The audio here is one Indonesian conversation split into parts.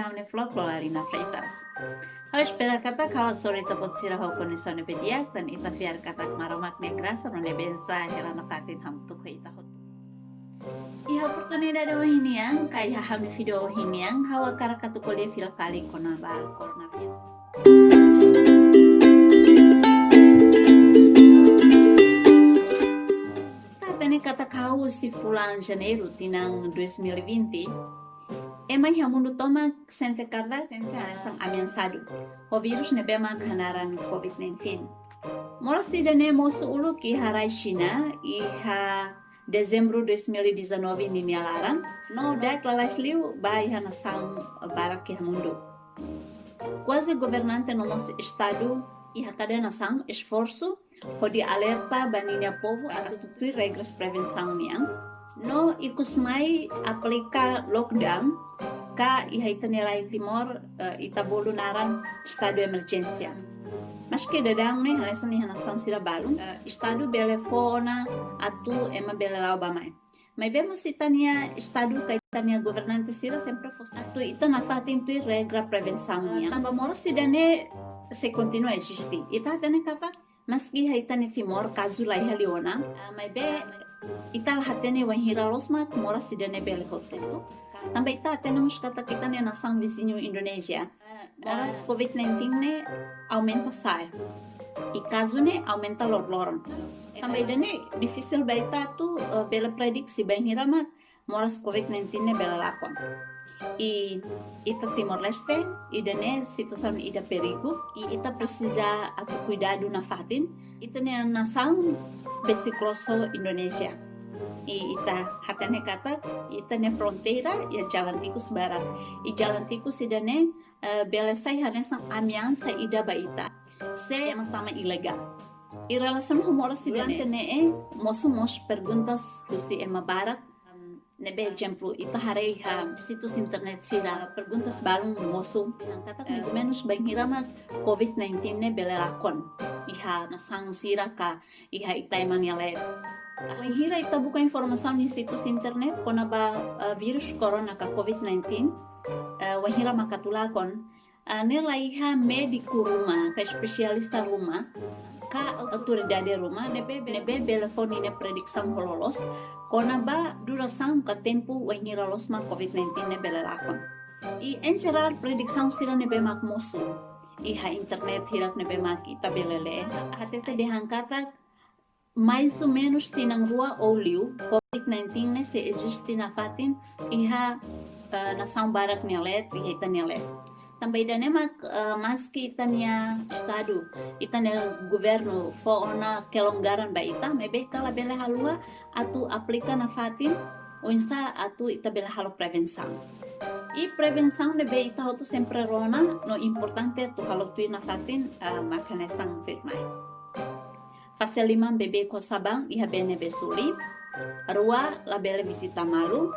hamne vlog Lolalina Freitas. Hoje pela kata kau sore tapot sira ho kondisone pediak dan ita fiar kata maromak negrasa no nebensa helana fatin ham tu ita hot. Iha oportunidade ohiniang kaya hamne video ohiniang hawa kara katu kole fil kali konaba coronavirus. Tane kata kau si fulan janeiro tinang 2020 emai hamundo toma sente kada sente sang ameaçado o vírus nebema kanaran COVID-19 morasi dane mosu ulu ki harai China iha dezembro 2019 nini alaran no dat lalas liu bai hana sang barak ki hamundo quase governante no nosso estado iha kada na sang esforço pode alerta baninha povo a tutur regras prevenção miang no ikusmai aplika lockdown ka ihaitanilai timor itabulu naran estado emergência mas que dadang ne halesan ni hanasam sira balun estado belefona atu ema belelau bamai mas vemos itania estado kaitania governante sira sempre fosse atu itana fatin tu regra prevenção nia tamba moro sidane se continua a existir ita tane kapa maski haitani timor caso lai haliona mas be ital hatene wan hiralosma mora sidane bele hoteto também temos kata kita ne nação vizinho Indonésia moras COVID-19 ne aumenta sai e caso ne aumenta lor-loron também dane difícil baita tu bela prediksi bem hirama moras COVID-19 ne bela lakon e ita Timor-Leste e dane situação ida perigo e ita precisa atu cuidado na fatin ita ne nação besikloso Indonesia e ita hatane kata ita ne fronteira e jalan tikus barat e jalan tikus idane belesai hanesang amiansa ida baita se tama ilegal e relação humor sidane ne mos perguntas husi ema barat nebe exemplo ita harei situs internet sira perguntas balung mosu yang kata mais ou menos bem hirama COVID-19 ne belelakon iha nasang sira ka iha ita emaniale hira ita buka informação di situs internet kona ba virus corona ka COVID-19 wahira makatulakon nela iha medico rumah ka spesialista rumah ka autoridade rumah nebe telefoni ne prediksam hololos kona ba duração ka tempo wahira losma COVID-19 ne belelakon e em geral prediksam sira nebe mak mosu iha internet hirak nebe mak ita belele hatete dehangkata mais ou menos tinang rua ou liu COVID-19 ne se existe na fatin iha nação barak nelet iha ita nelet também danemak maski itania estado itania governo foona kelonggaran ba ita mebe kala bela halua atu aplika na fatin o insa atu ita bela halo prevenção e prevenção nebe ita hotu sempre rona no importante tu halo tu na fatin makanesang treatment Faciliman bebê com sabão e bene besuli. Rua la bela visita malu.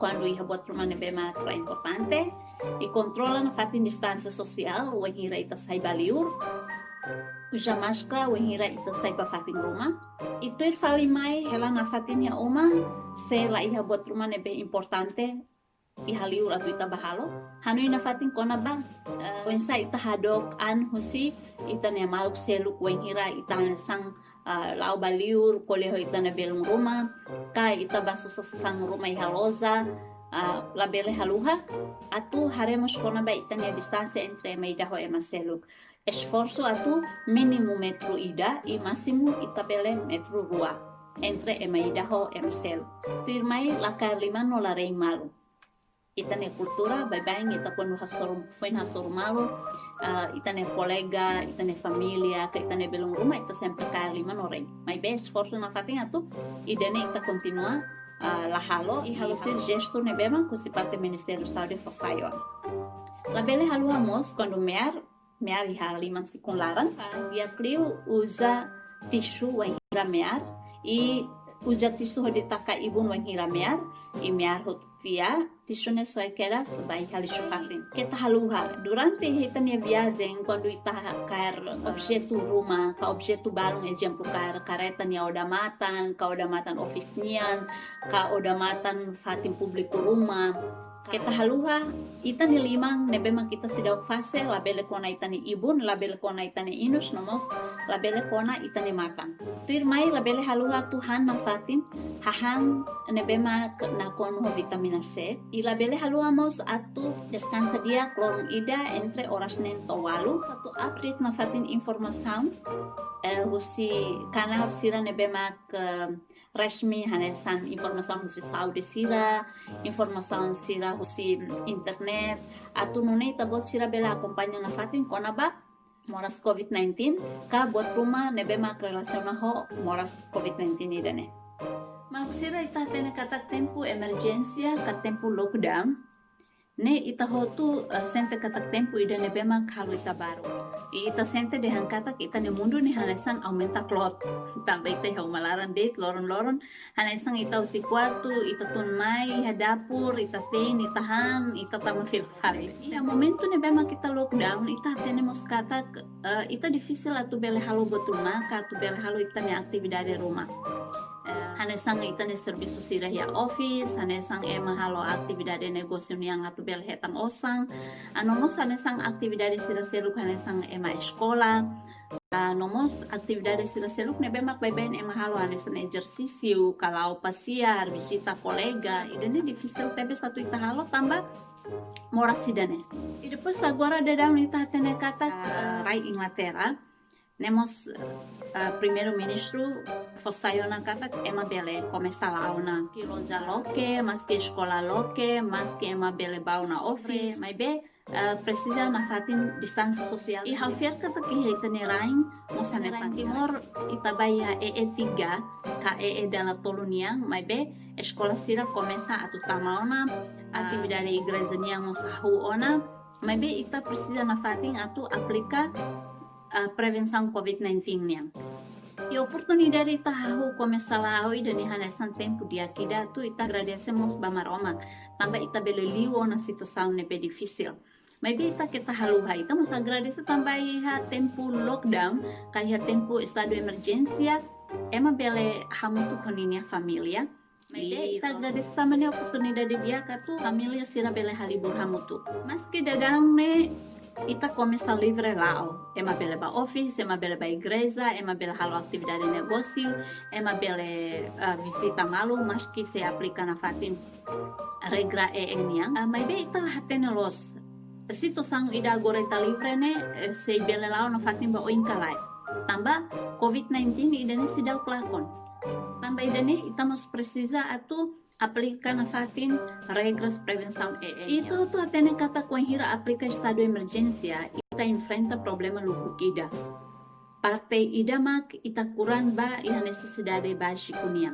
Quando ia buat rumah nebe mak la importante. E controla na fatin distância social. O hira ita sai baliur. Uja máscara o hira ita sai pa fatin rumah. E tu fali mai hela na fatin ya oma. Se la ia buat rumah nebe importante. Iha liur atu ita bahalo. Hanui na fatin kona ba. Wensa ita hadok an husi ita ne maluk seluk wenhira ita ne sang lau baliur koleho ita ne belum rumah ka ita basu sang rumah iha loza la bele haluha atu haremos kona ba ita ne distância entre meidaho e seluk esforço atu mínimo metro ida e máximo ita bele metro rua entre meidaho e seluk tirmai la karlima no la rei malu ita ne kultura bye-bye ita pun hasor malu ita ne kolega ita ne familia ka ita ne belum rumah ita sempre kaya lima orang my best fortune na fatinha tu idane ita continua la halo e halo ter gesto ne bema com se parte ministério saúde fosayon la bele halo amos quando mear iha liman si con laran dia clio usa tisu wan hira mear e usa tisu hodi taka ibun wan hira mear e mear hot via tisu só queras vai halishukarin kita haluha durante hitania viagem quando ita cair objeto rumah ka objeto balong exemplo cair kareta nia odamatan ka odamatan ofisnian ka odamatan fatim publiku rumah Kita haluha ita ni limang nebema kita sidaw fase labele kona ita ni ibun labele kona ita ni inus nomos labele kona ita ni matang tuir mai labele haluha Tuhan manfaatin hahang nebema na kono vitamina C i labele haluha mos atu descansa dia klorong ida entre horas nen to walu satu update manfaatin informasaun husi kanal sira nebema ke resmi hanesan informasi husi Saudi sira informasi sira husi internet atu nune tabot sira bela akompanya na fatin kona ba moras COVID-19 ka buat rumah nebema relaciona ho moras COVID-19 idane maluk sira ita tene kata tempo emergensia ka tempo lockdown ne ita hotu sente kata tempo ida nebema kalu ita baru ita sente dehan kata kita ne mundu ni hanesan aumenta klot tambah ita hau malaran date loron hanesan ita usi kuartu ita tun mai hadapur ita tein ita han ita tama fil fare ya momento nebema kita lockdown ita tenemos kata ita difícil atu bele halo botuma ka atu bele halo ita ne aktividade rumah hanesang ita ne servisu sira ya office hanesang ema halo aktividade negosio yang atu bel hetang osang anomos hanesang aktividade sira seluk hanesang ema escola nomos aktividade sira seluk ne bemak beben ema halo hanesan exercício kalau pasiar visita kolega idane difícil tebe satu ita halo tambah moras sidane e depois agora dedam ita tene kata rai Inglaterra nemos primeiro-ministro fosayo na kata ema bele começa lá na kilonja loke mas que escola loke mas que ema bele bau na office mas be precisa na fatin distância social e halfier kata que ita ne rain mosa nessa timor ita baya EE3 ka EE dala tolunia mas be escola sira começa a tutamaona atividade igreja nia mosa huona mas be ita precisa na fatin atu aplica prevenção COVID-19 niang. E oportunidade ita hahu começar lá hoje dan hanesan tempo dia kida tu ita agradecemos bamaromak tambah ita beleliu na situação nebe difícil. Maybe ita kita haluha ita mos agradece tambah iha tempo lockdown kaya tempo estado emergencia ema bele hamutu koninia familia. Maybe ita agradece tambah oportunidade dia katu familia sira bele halibur hamutu. Maski dadang ne ita começa livre lá, ema bele ba office, ema bele ba igreja, ema bele halo atividade negócio, ema bele visita malu, mas que se aplica na fatin regra EN mas be ita hatene los situação ida agora ita livre ne se bele lá na fatin ba oinkalai tambah COVID-19 ida ne sidau pelakon tambah ida ne ita mas precisa atu aplica na fatin regras prevenção EN. Itu tu atene kata kuenhira aplica estado emergência ita enfrenta problema luku ida. Parte ida mak ita kuran ba ina necessidade básica kunia.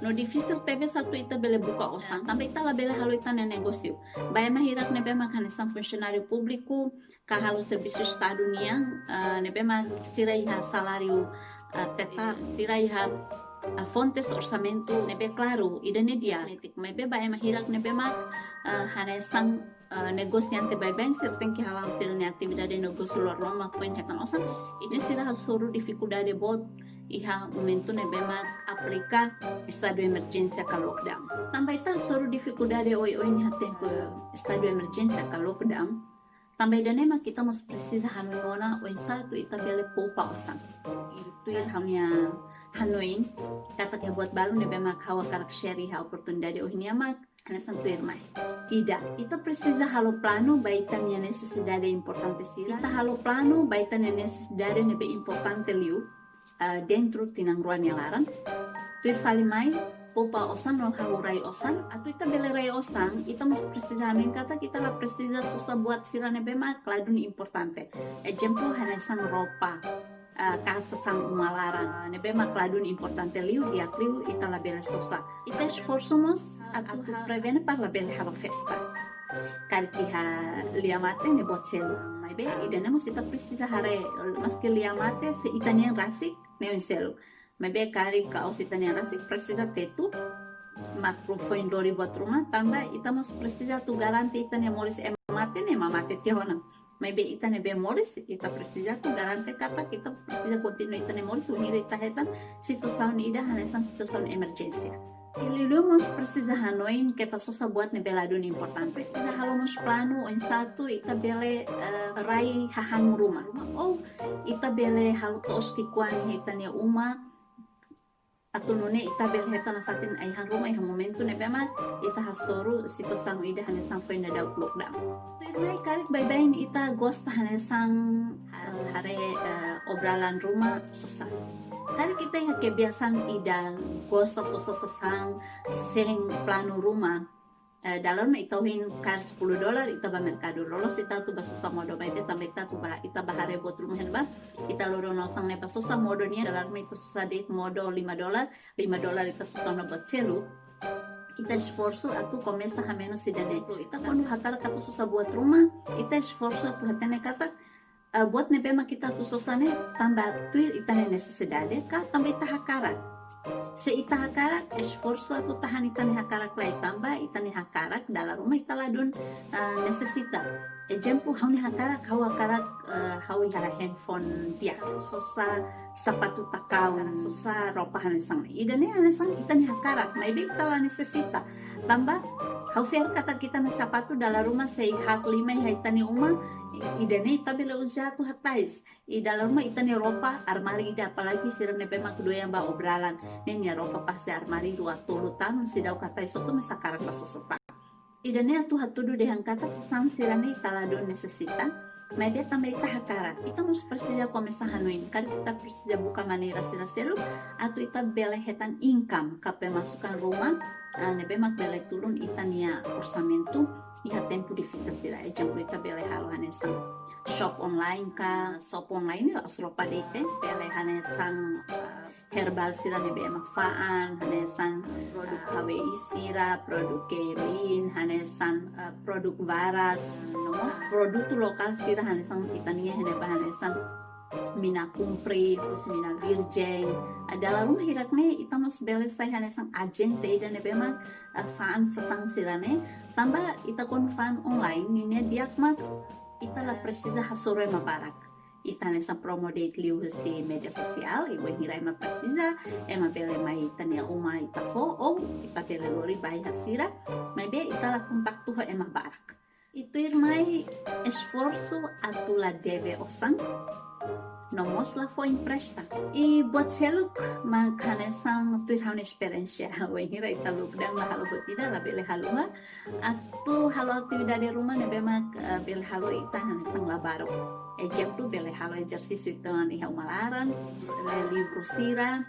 No difícil teve satu ita bele buka osang tambah ita la bele halo ita ne negócio. Ba mahirak nebe mak hanesan funcionário público ka halo serviço estado niang nebe mak sira iha salário tetap sira iha fontes orçamento nebe claro idane dia mebe ba mahirak nebe mak hanesang negosiante ba ben certain que halau sir ne atividade negócio luar loma point hetan osan ide sira suru dificuldade bot iha momento nebe mak aplica estado emergência ka lockdown tambah ita suru dificuldade oi ni tempo estado emergência ka lockdown tambah idane mak kita mos precisa hanuona oi satu ita bele poupa osan itu ya hamnya Hanoin kata que buat balu nebe mak hawa karak share ha oportunidade oh mak hanesan tuir mai ida ita precisa halo plano baitan ya necessidade importante sira ita halo plano baitan ya necessidade nebe importante liu dentro tinang ruan laran tuir fali mai popa osan no haurai osan atau ita belerai osan ita mas precisa hanin kata kita la precisa susah buat sira nebe mak ladun importante exemplo hanesan ropa kasus sang umalaran nebe makladun importante liu dia kriu ita la bela sosa ita esforçamos atu prevene par la bela halo festa kalki ha liamate ne bocelo mai be ida nemos ita precisa hare maski liamate se itanian rasik ne selo mai be kari ka os itanian rasik precisa tetu mak profo indori buat rumah tambah ita mos precisa tu garanti itanian moris emate ne mamate tiona maybe ita nebe moris ita precisa tu garante kata kita precisa continue ita ne moris unir ita hetan situação ida hanesan situação emergência Ililumos precisa hanoin kita susah buat nebeladun important. Precisa halomos plano en satu ita bele rai hahan rumah. Oh ita bele halutos kikuan hitanya uma atau nune ita bele heta na fatin aihan rumah ihan momentu nebema ita hasoru si pesangu ida hanya sampai nada lockdown. Nai karik bye-bye ita gosta hanya sang hare obralan rumah susah. Hari kita yang kebiasaan ida gosta susah sesang seng plano rumah dalam itahin kar $10 ita ba merkado lolos ita tu ba susah modo ba ita tu ba ita bahare buat rumah ba ita loro nosang ne pa susah modo nya dalam itu susah date modo $5 ita susah no buat selu ita esforço atu começa a menos se dane ita quando hakala katu susah buat rumah ita esforço atu hatene kata buat nebema kita tu susane tambah tuir ita ne necessidade ka tambah ita hakarak se ita hakarak esforço atu tahan ita ne hakarak lai tambah ita ne hakarak dalam rumah ita ladun necessita exemplo hau ne hakarak hau hara handphone dia susah sepatu takau susah ropa hanesang ida ne hanesang ita ne hakarak maybe ita la necessita tambah hau fiar kata kita na sapatu dalam rumah sei hak lima ita ne uma idane ita bela usatu hatais i dalam rumah ita ne ropa armari ida apalagi sirang ne pema kedua yang ba obralan ne ropa pasti armari 20 tahun sidau kata iso tu masakarak pasosota idane atu hatudu dehang kata san sirane ita ladon necessita mas dia também ita hakarak ita mus precisa começar hanuin kan kita precisa buka maneira selu atau ita bela hetan income kape masukan rumah ne pema bela turun ita nia orçamento iha tempo difícil sila exemplo ita bela halo hanesan shop online ka shop online la osropa dete bela hanesan herbal sila ne be makfaan hanesan produk HWI sira produk Keilin hanesan produk varas nomos produk tu lokal sira hanesan titania hene hanesan mina kumpri terus mina virgin adalah rumah hirakne ita mas bela sai hanesan agente dan ne be mak fan sesang sirane tambah ita kon fan online ini diak mak ita la precisa hasore mabarak ita nessa promo de liu si media sosial e hirai ma precisa ema bele mai tania uma ita fo ou ita bele lori bai hasira mai be ita la kontaktu ho ema barak itu irmai esforço atula deve osan nomos la foi empresta e buat seluk makanesang tu haun experiência we hirai ita lockdown la halo botida la bele halua atu halo aktividade rumah ne bema bele halo ita hanesang labaro exemplo bele halo exercício então iha umalaran livro sira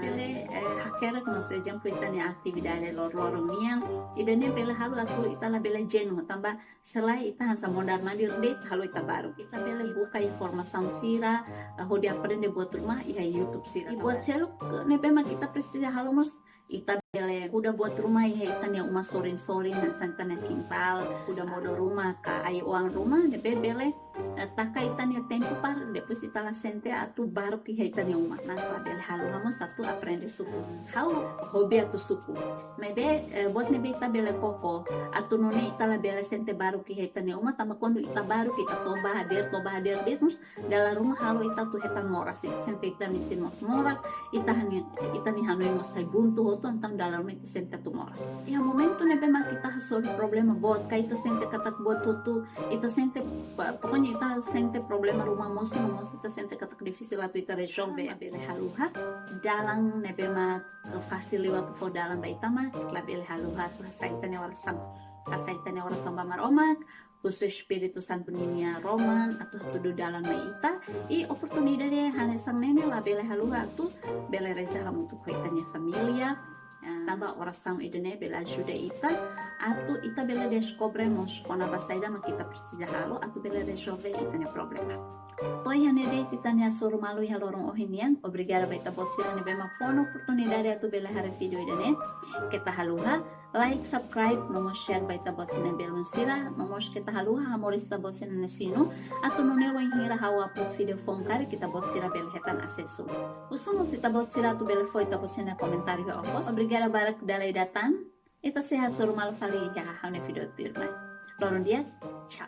bele hakera como se exemplo ita ne aktividade lor mia idane bele halo atu ita la bele jenu tambah selai ita hansa mondar mandir date halo ita baru ita bele buka informasi sira ho dia aprende buat rumah iha YouTube sira buat seluk ne bema kita precisa halo mos ita bele kuda buat rumah iha ita ne uma sorin dan santana quintal kuda modo rumah ka ai uang rumah ne bele taka ita ne tempo par depois ita la sente atu baru ki ita ne uma na bele halo mos satu aprende suku how hobi atu suku maybe buat ne ita bele koko atu none ita la bele sente baru ki ita ne uma tama kondo ita baru kita toba hadir demus dalam rumah halo ita tu hetan moras sente ita ni sin moras ita ni hanoi mos sai buntu hoto antang dalam rumah ita sente tu moras ya momento ne bema kita solve problema buat ka ita sente katak buat tutu ita sente pokoknya ita sente problema rumah mos ita sente katak difícil atu ita resolve bele haluha dalang ne bema fasili waktu fo dalam baita ma la bele haluha tu hasaitane warasam bamaromak usu Espírito Santo ninia Roman atau tudo dalam maita e oportunidade hanesang nene la bele haluha tu bele reja untuk kuitanya familia tambah oração idene bela ajuda ita atau ita bela descobremos quando a saída ma kita precisa halo atau bela resolve itanya problema Toi hanede titania soro malu ya lorong ohinian obrigada baita botsira ne bema fono oportunidade atau bela hare video idene kita haluha like subscribe momos share baita botsina belon sira momos kita haluha amorista botsina nesino atau nune wan hira hawa plus video phone kare kita botsira bel hetan acesso usumos ita botsira tu bel foi ta botsina comentário ofos obrigada barak dalai datang ita sehat soro malu fali ya haune video tirna lorong dia ciao